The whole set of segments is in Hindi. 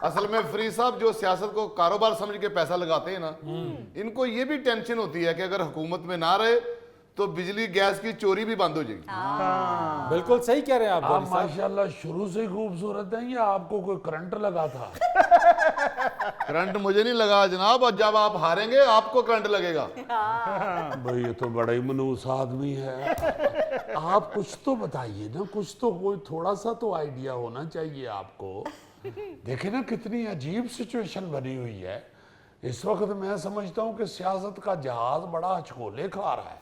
असल में फरीद साहब जो सियासत को कारोबार समझ के पैसा लगाते हैं ना, इनको ये भी टेंशन होती है कि अगर हुकूमत में ना रहे तो बिजली गैस की चोरी भी बंद हो जाएगी। बिल्कुल सही कह रहे हैं आप आप गौरी साहब। माशाल्लाह शुरू से खूबसूरत हैं या आपको कोई करंट लगा था? करंट मुझे नहीं लगा जनाब, और जब आप हारेंगे आपको करंट लगेगा। भाई ये तो बड़ा ही मनूस आदमी है। आप कुछ तो बताइए ना, कुछ तो कोई थोड़ा सा तो आइडिया होना चाहिए आपको। देखे ना कितनी अजीब सिचुएशन बनी हुई है इस वक्त। मैं समझता हूँ कि सियासत का जहाज बड़ा हचकोले खा रहा है।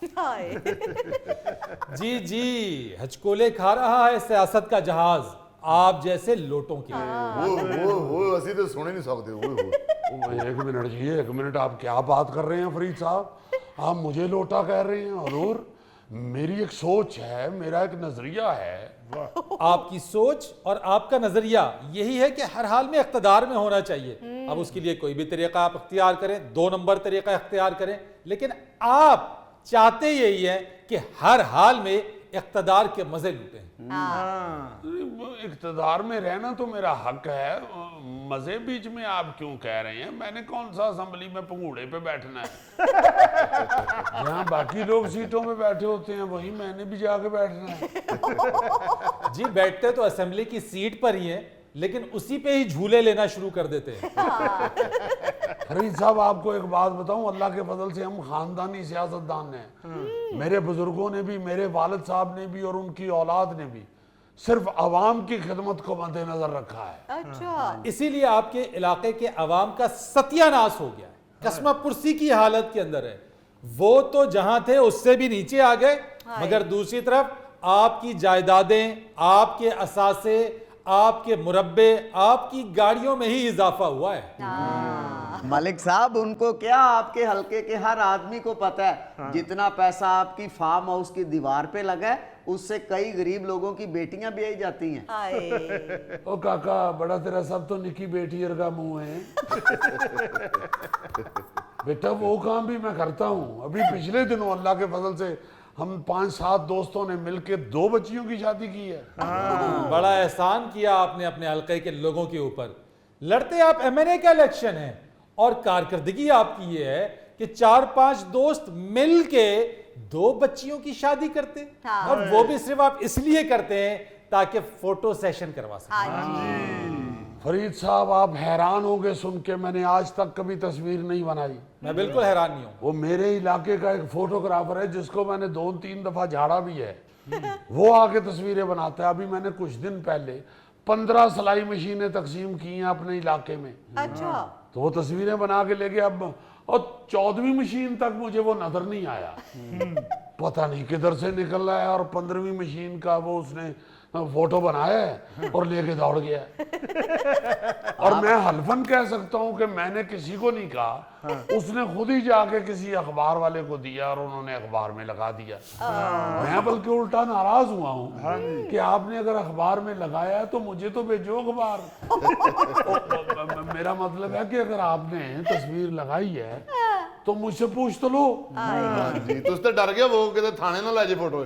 जी जी, हचकोले खा रहा है सियासत का जहाज आप जैसे लोटों के। वो असि तो सुन ही नहीं सकते। एक मिनट जी, एक मिनट, आप क्या बात कर रहे हैं फरीद साहब? आप मुझे लोटा कह रहे हैं? हजूर, मेरी एक सोच है, मेरा एक नजरिया है। आपकी सोच और आपका नजरिया यही है कि हर हाल में इख्तिदार में होना चाहिए। अब उसके लिए कोई भी तरीका आप इख्तियार करें, 2 नंबर तरीका इख्तियार करें, लेकिन आप चाहते यही है कि हर हाल में इख्तिदार के मजे लूटें। इख्तिदार में रहना तो मेरा हक है, मजे बीच में आप क्यों कह रहे हैं? मैंने कौन सा असेंबली में पंगूड़े पे बैठना है? जहाँ बाकी लोग सीटों पे बैठे होते हैं वहीं मैंने भी जाके बैठना है। जी, बैठते तो असेंबली की सीट पर ही हैं, लेकिन उसी पे ही झूले लेना शुरू कर देते हैं। फरीद साहब, आपको एक बात बताऊं, अल्लाह के फजल से हम खानदानी सियासतदान हैं। मेरे बुजुर्गों ने भी, मेरे वालिद साहब ने भी और उनकी औलाद ने भी सिर्फ अवाम की खिदमत को मद्देनजर रखा है। अच्छा, इसीलिए आपके इलाके के अवाम का सत्यानाश हो गया है, कस्मा पुरसी की हालत के अंदर है। वो तो जहां थे उससे भी नीचे आ गए, मगर दूसरी तरफ आपकी जायदादें, आपके असासे, आपके मुरब्बे, आपकी गाड़ियों में ही इजाफा हुआ है। मलिक साहब, उनको क्या, आपके हलके के हर आदमी को पता है जितना पैसा आपकी फार्म हाउस की दीवार पे लगा है उससे कई गरीब लोगों की बेटियां भी आई जाती हैं। हाय, ओ काका, बड़ा तेरा सब तो निकी बेटी का मुंह है। बेटा वो काम भी मैं करता हूँ। अभी पिछले दिनों अल्लाह के फजल से हम 5-7 दोस्तों ने मिलकर 2 बच्चियों की शादी की है। बड़ा एहसान किया आपने अपने हलके के लोगों के ऊपर। लड़ते आप एमएनए का इलेक्शन है और कारकर्दगी आपकी ये है कि 4-5 दोस्त मिल के 2 बच्चियों की शादी करते, और वो भी सिर्फ आप इसलिए करते हैं ताकि फोटो सेशन करवा सकें। हाँ जी, फरीद साहब, आप हैरान होंगे सुन के, मैंने आज तक कभी तस्वीर नहीं बनाई। मैं बिल्कुल हैरान नहीं हूं। वो मेरे इलाके का एक फोटोग्राफर है जिसको मैंने 2-3 दफा झाड़ा भी है। वो आके तस्वीरें बनाता है। अभी मैंने कुछ दिन पहले 15 सिलाई मशीनें तकसीम की हैं अपने इलाके में। अच्छा, तो वो तस्वीरें बना के ले गया। अब और 14वीं मशीन तक मुझे वो नजर नहीं आया। पता नहीं किधर से निकल रहा है। और 15वीं मशीन का वो उसने फोटो बनाया है और लेके दौड़ गया। और मैं हल्फन कह सकता हूं कि मैंने किसी को नहीं कहा, उसने खुद ही जाके किसी अखबार वाले को दिया और उन्होंने अखबार में लगा दिया। मैं बल्कि उल्टा नाराज हुआ हूं कि आपने अगर अखबार में लगाया है तो मुझे तो भेजो अखबार। मेरा मतलब है कि अगर आपने तस्वीर लगाई है तो मुझसे पूछ तो लो। हाँ जी, तो उससे डर गया वो कि थाने ना ला जाए फोटो।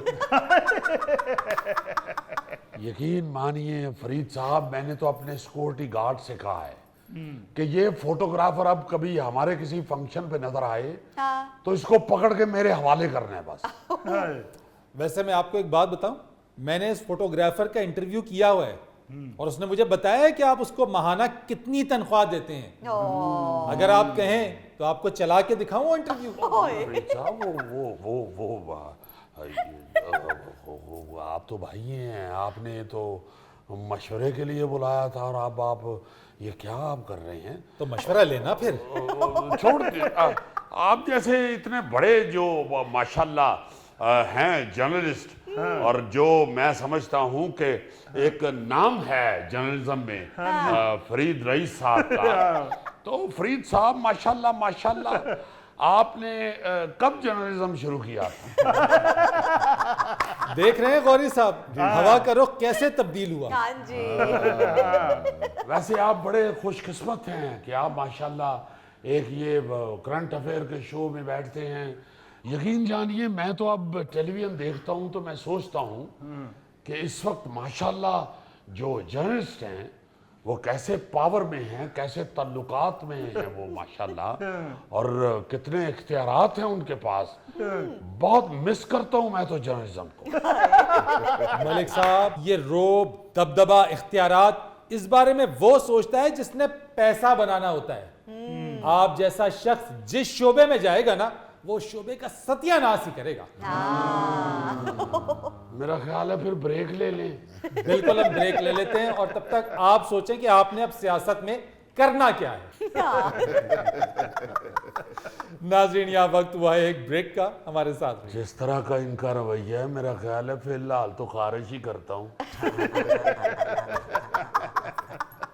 यकीन मानिए फरीद साहब, मैंने तो अपने सिक्योरिटी गार्ड से कहा है कि ये फोटोग्राफर अब कभी हमारे किसी फंक्शन पे नजर आए तो इसको पकड़ के मेरे हवाले करना है बस। वैसे मैं आपको एक बात बताऊं, मैंने इस फोटोग्राफर का इंटरव्यू किया हुआ है और उसने मुझे बताया है कि आप उसको माहाना कितनी तनख्वाह देते हैं। अगर आप कहें तो आपको चला के दिखाऊं इंटरव्यू। फरीद साहब, वो आप तो भाई हैं, आपने तो मशवरे के लिए बुलाया था और अब आप ये क्या आप कर रहे हैं? तो मशवरा लेना फिर। छोड़ के आप जैसे इतने बड़े जो माशाल्लाह हैं जर्नलिस्ट, और जो मैं समझता हूं कि एक नाम है जर्नलिज्म में फरीद रईस साहब का, तो फरीद साहब माशाल्लाह माशाल्लाह, आपने कब जर्नलिज्म शुरू किया था? देख रहे हैं गौरी साहब, हवा का रुख कैसे तब्दील हुआ। हाँ जी, वैसे आप बड़े खुशकिस्मत हैं कि आप माशाल्लाह एक ये करंट अफेयर के शो में बैठते हैं। यकीन जानिए, मैं तो अब टेलीविजन देखता हूं तो मैं सोचता हूं कि इस वक्त माशाल्लाह जो जर्नलिस्ट हैं वो कैसे पावर में हैं, कैसे ताल्लुकात में हैं वो माशाल्लाह, और कितने इख्तियारात हैं उनके पास। बहुत मिस करता हूं मैं तो जर्नलिज्म को। मलिक साहब, ये रोब, दबदबा, इख्तियारात, इस बारे में वो सोचता है जिसने पैसा बनाना होता है। आप जैसा शख्स जिस शोबे में जाएगा ना, वो शोबे का सत्यानाश ही करेगा। मेरा ख्याल है फिर ब्रेक ले लें। बिल्कुल, हम ब्रेक ले लेते हैं और तब तक आप सोचें कि आपने अब सियासत में करना क्या है। नाज़रीन, यहाँ वक्त हुआ है एक ब्रेक का, हमारे साथ रहिए। जिस तरह का इनका रवैया है, मेरा ख्याल है फिलहाल तो खारिज ही करता हूँ।